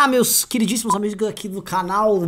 Olá, meus queridíssimos amigos aqui do canal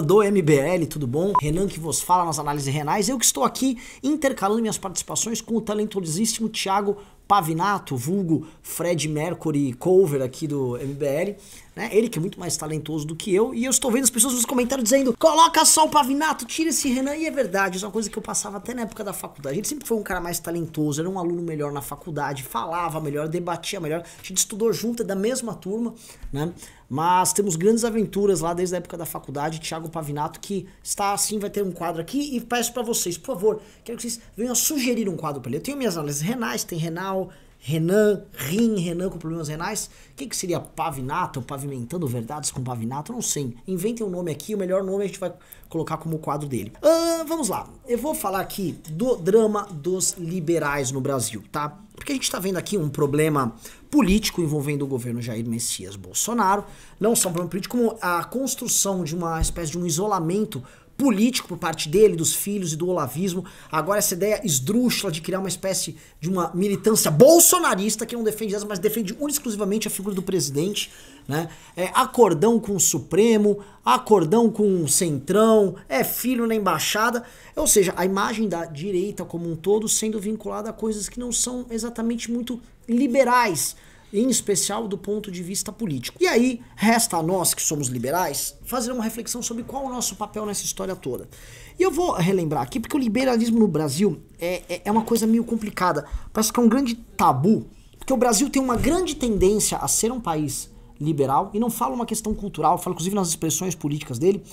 do MBL, tudo bom? Renan que vos fala nas análises renais. Eu que estou aqui intercalando minhas participações com o talentosíssimo Thiago Pavinato, vulgo Fred Mercury cover aqui do MBL, né? Ele que é muito mais talentoso do que eu, e eu estou vendo as pessoas nos comentários dizendo: coloca só o Pavinato, tira esse Renan, e é verdade, isso é uma coisa que eu passava até na época da faculdade. Ele sempre foi um cara mais talentoso, era um aluno melhor na faculdade, falava melhor, debatia melhor, a gente estudou junto, é da mesma turma, né? Mas temos grandes aventuras lá desde a época da faculdade. Thiago Pavinato, que está assim, vai ter um quadro aqui, e peço pra vocês, por favor, quero que vocês venham a sugerir um quadro pra ele. Eu tenho minhas análises renais, tem renal, Renan com problemas renais. O que seria Pavinato, ou Pavimentando Verdades com Pavinato? Eu não sei. Inventem um nome aqui, o melhor nome a gente vai colocar como quadro dele. Vamos lá, eu vou falar aqui do drama dos liberais no Brasil, tá? Porque a gente tá vendo aqui um problema político envolvendo o governo Jair Messias Bolsonaro. Não só um problema político, como a construção de uma espécie de um isolamento político por parte dele, dos filhos e do olavismo. Agora essa ideia esdrúxula de criar uma espécie de uma militância bolsonarista que não defende essa, mas defende exclusivamente a figura do presidente, né? Acordão com o Supremo, acordão com o Centrão, filho na embaixada. Ou seja, a imagem da direita como um todo sendo vinculada a coisas que não são exatamente muito liberais, em especial do ponto de vista político. E aí, resta a nós, que somos liberais, fazer uma reflexão sobre qual é o nosso papel nessa história toda. E eu vou relembrar aqui, porque o liberalismo no Brasil é uma coisa meio complicada. Parece que é um grande tabu, porque o Brasil tem uma grande tendência a ser um país liberal, e não falo uma questão cultural, falo inclusive nas expressões políticas dele,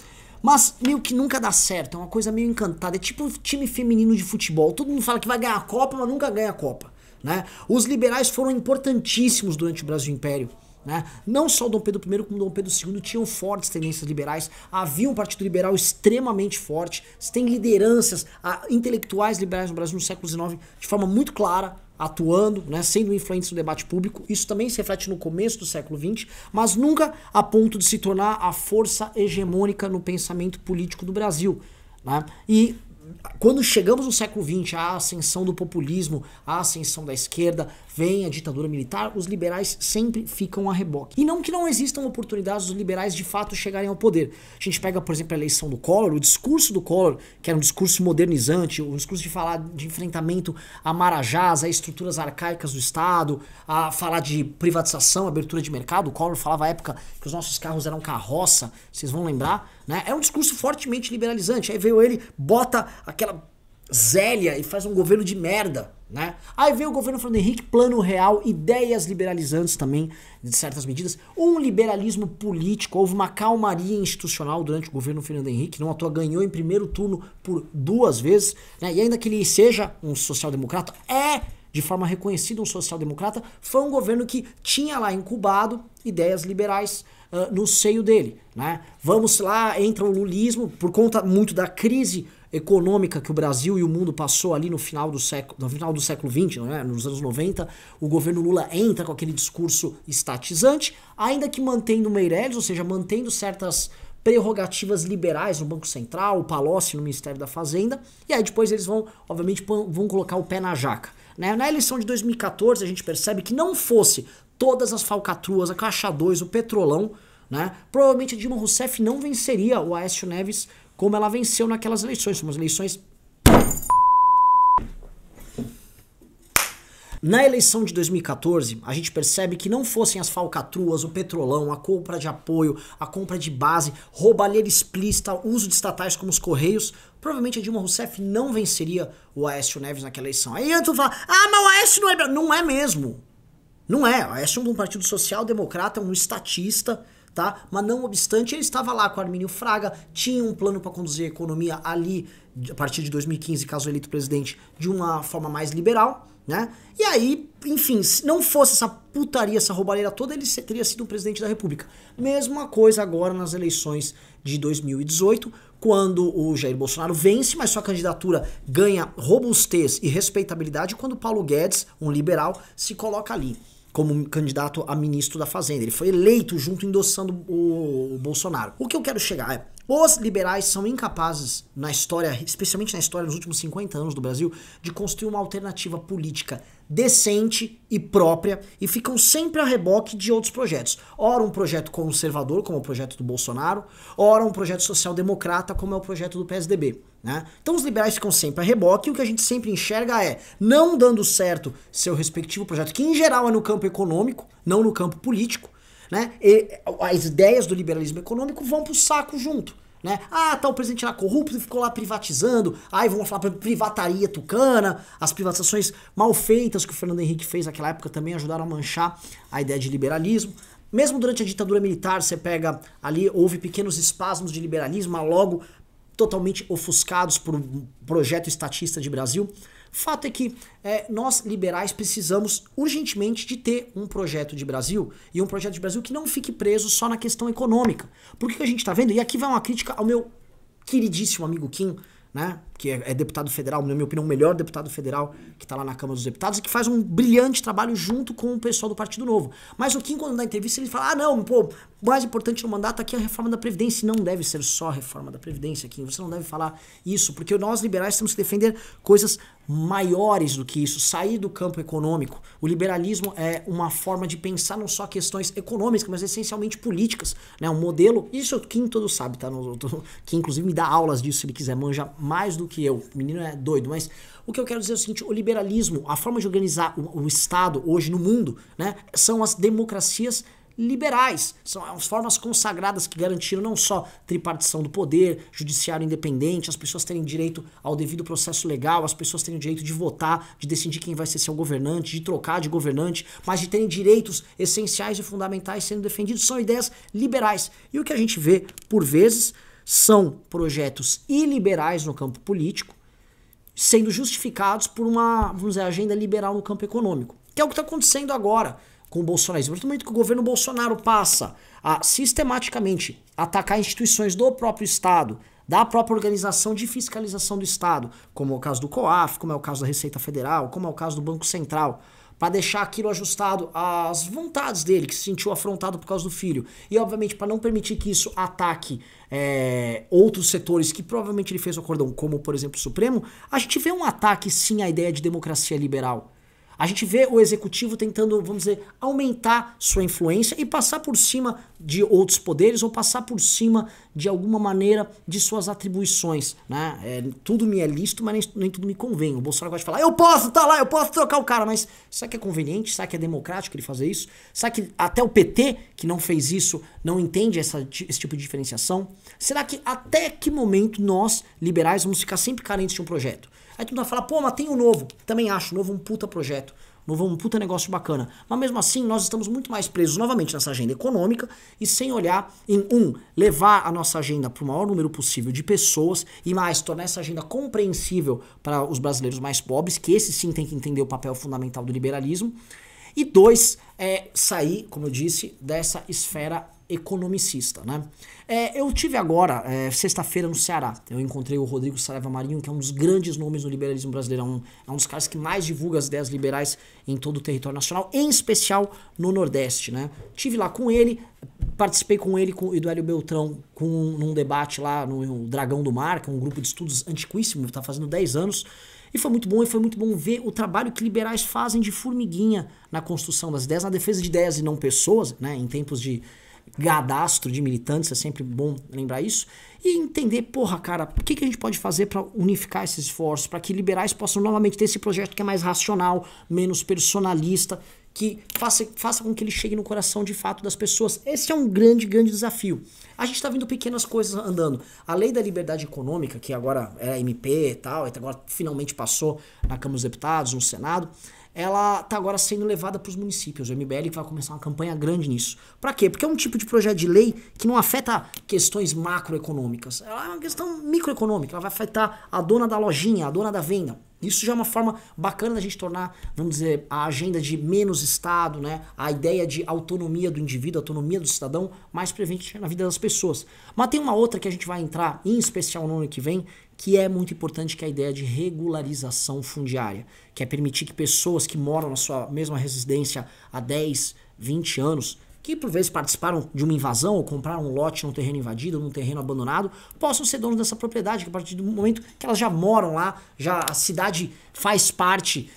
mas meio que nunca dá certo, é uma coisa meio encantada, é tipo um time feminino de futebol, todo mundo fala que vai ganhar a Copa, mas nunca ganha a Copa, né? Os liberais foram importantíssimos durante o Brasil Império, né? Não só o Dom Pedro I como o Dom Pedro II tinham fortes tendências liberais, havia um partido liberal extremamente forte, você tem lideranças intelectuais liberais no Brasil no século XIX de forma muito clara, atuando, né, sendo influentes no debate público. Isso também se reflete no começo do século XX, mas nunca a ponto de se tornar a força hegemônica no pensamento político do Brasil, né? E quando chegamos no século XX, a ascensão do populismo, a ascensão da esquerda, vem a ditadura militar, os liberais sempre ficam a reboque. E não que não existam oportunidades dos liberais de fato chegarem ao poder. A gente pega, por exemplo, a eleição do Collor, o discurso do Collor, que era um discurso modernizante, um discurso de falar de enfrentamento a marajás, a estruturas arcaicas do Estado, a falar de privatização, abertura de mercado. O Collor falava à época que os nossos carros eram carroça, vocês vão lembrar, né? É um discurso fortemente liberalizante. Aí veio ele, bota aquela zélia e faz um governo de merda, né? Aí veio o governo Fernando Henrique, plano real, ideias liberalizantes também, de certas medidas, um liberalismo político, houve uma calmaria institucional durante o governo Fernando Henrique, não à toa ganhou em primeiro turno por 2 vezes, né? E ainda que ele seja um social-democrata, de forma reconhecida um social-democrata, foi um governo que tinha lá incubado ideias liberais no seio dele, né? Vamos lá, entra o lulismo, por conta muito da crise econômica que o Brasil e o mundo passou ali no final do século XX, né? Nos anos 90, o governo Lula entra com aquele discurso estatizante, ainda que mantendo o Meirelles, ou seja, mantendo certas prerrogativas liberais no Banco Central, o Palocci no Ministério da Fazenda, e aí depois eles vão, obviamente, vão colocar o pé na jaca, né? Na eleição de 2014 a gente percebe que não fosse todas as falcatruas, a Caixa 2, o Petrolão, né? Provavelmente a Dilma Rousseff não venceria o Aécio Neves como ela venceu naquelas eleições. São umas eleições... Na eleição de 2014, a gente percebe que não fossem as falcatruas, o Petrolão, a compra de apoio, a compra de base, roubalheira explícita, uso de estatais como os Correios, provavelmente a Dilma Rousseff não venceria o Aécio Neves naquela eleição. Aí antes fala, mas o Aécio não é... Não é mesmo. Não é. O Aécio é um partido social-democrata, um estatista, tá? Mas não obstante, ele estava lá com Armínio Fraga, tinha um plano para conduzir a economia ali, a partir de 2015, caso eleito presidente, de uma forma mais liberal, né? E aí, enfim, se não fosse essa putaria, essa roubalheira toda, ele teria sido o presidente da República. Mesma coisa agora nas eleições de 2018, quando o Jair Bolsonaro vence, mas sua candidatura ganha robustez e respeitabilidade quando Paulo Guedes, um liberal, se coloca ali como candidato a ministro da Fazenda. Ele foi eleito junto, endossando o Bolsonaro. O que eu quero chegar é, Os liberais são incapazes na história, especialmente na história dos últimos 50 anos do Brasil, de construir uma alternativa política decente e própria e ficam sempre a reboque de outros projetos. Ora um projeto conservador, como é o projeto do Bolsonaro, ora um projeto social-democrata, como é o projeto do PSDB. Né? Então os liberais ficam sempre a reboque e o que a gente sempre enxerga é não dando certo seu respectivo projeto, que em geral é no campo econômico, não no campo político, né? E as ideias do liberalismo econômico vão pro saco junto. Né? Ah, tá o presidente lá corrupto e ficou lá privatizando, aí vamos falar pra privataria tucana, as privatizações mal feitas que o Fernando Henrique fez naquela época também ajudaram a manchar a ideia de liberalismo. Mesmo durante a ditadura militar, você pega ali, houve pequenos espasmos de liberalismo, mas logo totalmente ofuscados por um projeto estatista de Brasil. Fato é que nós liberais precisamos urgentemente de ter um projeto de Brasil e um projeto de Brasil que não fique preso só na questão econômica. Porque o que a gente está vendo, e aqui vai uma crítica ao meu queridíssimo amigo Kim, né, que é deputado federal, na minha opinião, o melhor deputado federal que está lá na Câmara dos Deputados e que faz um brilhante trabalho junto com o pessoal do Partido Novo. Mas o Kim, quando dá entrevista, ele fala, ah não, pô, o mais importante no mandato aqui é a reforma da Previdência. E não deve ser só a reforma da Previdência, Kim. Você não deve falar isso, porque nós liberais temos que defender coisas maiores do que isso, sair do campo econômico. O liberalismo é uma forma de pensar não só questões econômicas, mas essencialmente políticas, né? Um modelo, isso o Kim todo sabe, tá? Que inclusive me dá aulas disso se ele quiser, manja mais do que eu. O menino é doido, mas o que eu quero dizer é o seguinte, o liberalismo, a forma de organizar o Estado hoje no mundo, né, são as democracias liberais, são as formas consagradas que garantiram não só tripartição do poder, judiciário independente, as pessoas terem direito ao devido processo legal, as pessoas terem o direito de votar, de decidir quem vai ser seu governante, de trocar de governante, mas de terem direitos essenciais e fundamentais sendo defendidos, são ideias liberais. E o que a gente vê, por vezes, são projetos iliberais no campo político, sendo justificados por uma, vamos dizer, agenda liberal no campo econômico, que é o que está acontecendo agora com o bolsonarismo. No momento que o governo Bolsonaro passa a sistematicamente atacar instituições do próprio Estado, da própria organização de fiscalização do Estado, como é o caso do COAF, como é o caso da Receita Federal, como é o caso do Banco Central, para deixar aquilo ajustado às vontades dele, que se sentiu afrontado por causa do filho. E, obviamente, para não permitir que isso ataque outros setores que provavelmente ele fez o acordão, como, por exemplo, o Supremo, a gente vê um ataque, sim, à ideia de democracia liberal. A gente vê o executivo tentando, vamos dizer, aumentar sua influência e passar por cima de outros poderes ou passar por cima, de alguma maneira, de suas atribuições, né? Tudo me é lícito, mas nem tudo me convém. O Bolsonaro gosta de falar, eu posso estar lá, eu posso trocar o cara, mas será que é conveniente? Será que é democrático ele fazer isso? Será que até o PT, que não fez isso, não entende esse tipo de diferenciação? Será que até que momento nós, liberais, vamos ficar sempre carentes de um projeto? Aí todo mundo vai falar, pô, mas tem o Novo. Também acho, o Novo é um puta projeto. O Novo é um puta negócio bacana. Mas mesmo assim, nós estamos muito mais presos novamente nessa agenda econômica e sem olhar em, levar a nossa agenda para o maior número possível de pessoas e mais, tornar essa agenda compreensível para os brasileiros mais pobres, que esse sim tem que entender o papel fundamental do liberalismo. E 2, sair, como eu disse, dessa esfera economicista, né? Eu tive agora, sexta-feira no Ceará, eu encontrei o Rodrigo Saraiva Marinho, que é um dos grandes nomes do liberalismo brasileiro, é um dos caras que mais divulga as ideias liberais em todo o território nacional, em especial no Nordeste, né? Tive lá com ele, participei com ele com o Eduardo Beltrão num debate lá no Dragão do Mar, que é um grupo de estudos antiquíssimo, está fazendo 10 anos, e foi muito bom ver o trabalho que liberais fazem de formiguinha na construção das ideias, na defesa de ideias e não pessoas, né? Em tempos de cadastro de militantes, é sempre bom lembrar isso, e entender, porra, cara, o que a gente pode fazer para unificar esses esforços, para que liberais possam novamente ter esse projeto que é mais racional, menos personalista, que faça com que ele chegue no coração de fato das pessoas. Esse é um grande desafio. A gente está vendo pequenas coisas andando. A lei da liberdade econômica, que agora é MP e tal, agora finalmente passou na Câmara dos Deputados, no Senado, ela está agora sendo levada para os municípios. O MBL vai começar uma campanha grande nisso. Para quê? Porque é um tipo de projeto de lei que não afeta questões macroeconômicas. Ela é uma questão microeconômica. Ela vai afetar a dona da lojinha, a dona da venda. Isso já é uma forma bacana da gente tornar, vamos dizer, a agenda de menos Estado, né? A ideia de autonomia do indivíduo, autonomia do cidadão, mais presente na vida das pessoas. Mas tem uma outra que a gente vai entrar, em especial no ano que vem, que é muito importante, que é a ideia de regularização fundiária, que é permitir que pessoas que moram na sua mesma residência há 10, 20 anos que por vezes participaram de uma invasão ou compraram um lote num terreno invadido, num terreno abandonado, possam ser donos dessa propriedade, que a partir do momento que elas já moram lá, já a cidade faz parte,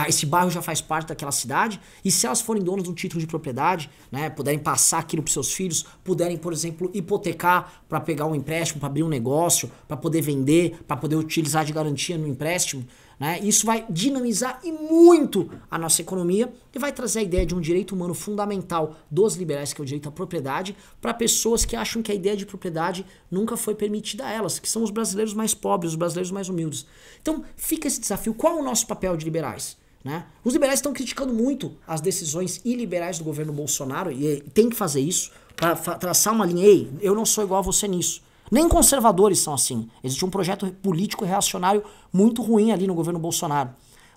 esse bairro já faz parte daquela cidade, e se elas forem donas de um título de propriedade, né, puderem passar aquilo para seus filhos, puderem, por exemplo, hipotecar para pegar um empréstimo, para abrir um negócio, para poder vender, para poder utilizar de garantia no empréstimo, né, isso vai dinamizar e muito a nossa economia e vai trazer a ideia de um direito humano fundamental dos liberais, que é o direito à propriedade, para pessoas que acham que a ideia de propriedade nunca foi permitida a elas, que são os brasileiros mais pobres, os brasileiros mais humildes. Então fica esse desafio. Qual é o nosso papel de liberais? Né? Os liberais estão criticando muito as decisões iliberais do governo Bolsonaro e tem que fazer isso para traçar uma linha. Ei, eu não sou igual a você nisso. Nem conservadores são assim. Existe um projeto político e reacionário muito ruim ali no governo Bolsonaro.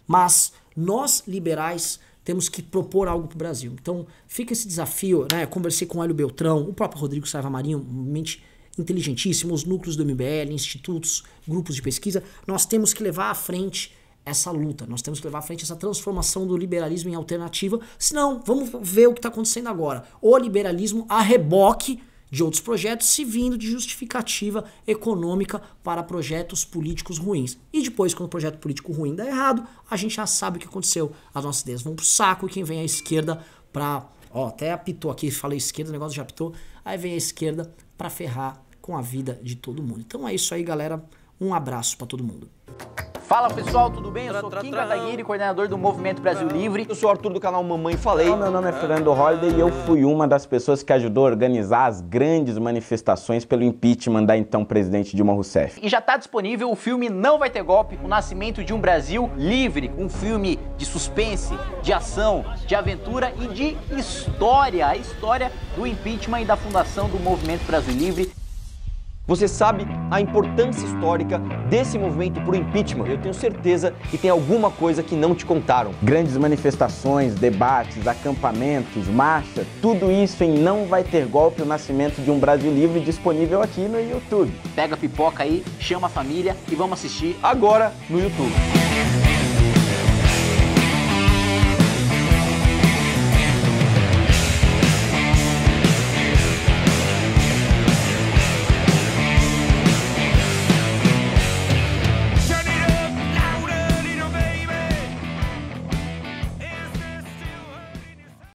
Mas nós, liberais, temos que propor algo para o Brasil. Então fica esse desafio, né? Eu conversei com o Hélio Beltrão, o próprio Rodrigo Sarva Marinho, mente inteligentíssimo, os núcleos do MBL, institutos, grupos de pesquisa. Nós temos que levar à frente essa luta, nós temos que levar à frente essa transformação do liberalismo em alternativa, senão vamos ver o que está acontecendo agora. O liberalismo a reboque de outros projetos se vindo de justificativa econômica para projetos políticos ruins. E depois, quando o projeto político ruim dá errado, a gente já sabe o que aconteceu. As nossas ideias vão pro saco e quem vem à esquerda pra... Ó, até apitou aqui, falei esquerda, o negócio já apitou. Aí vem a esquerda pra ferrar com a vida de todo mundo. Então é isso aí, galera. Um abraço pra todo mundo. Fala pessoal, tudo bem? Eu sou Kim Kataguiri, coordenador do Movimento Brasil Livre. Eu sou o Arthur do canal Mamãe Falei. Meu nome é Fernando Holliday e eu fui uma das pessoas que ajudou a organizar as grandes manifestações pelo impeachment da então presidente Dilma Rousseff. E já está disponível o filme Não Vai Ter Golpe, o nascimento de um Brasil livre, um filme de suspense, de ação, de aventura e de história, a história do impeachment e da fundação do Movimento Brasil Livre. Você sabe a importância histórica desse movimento pro impeachment? Eu tenho certeza que tem alguma coisa que não te contaram. Grandes manifestações, debates, acampamentos, marcha, tudo isso em Não Vai Ter Golpe, o nascimento de um Brasil livre, disponível aqui no YouTube. Pega a pipoca aí, chama a família e vamos assistir agora no YouTube.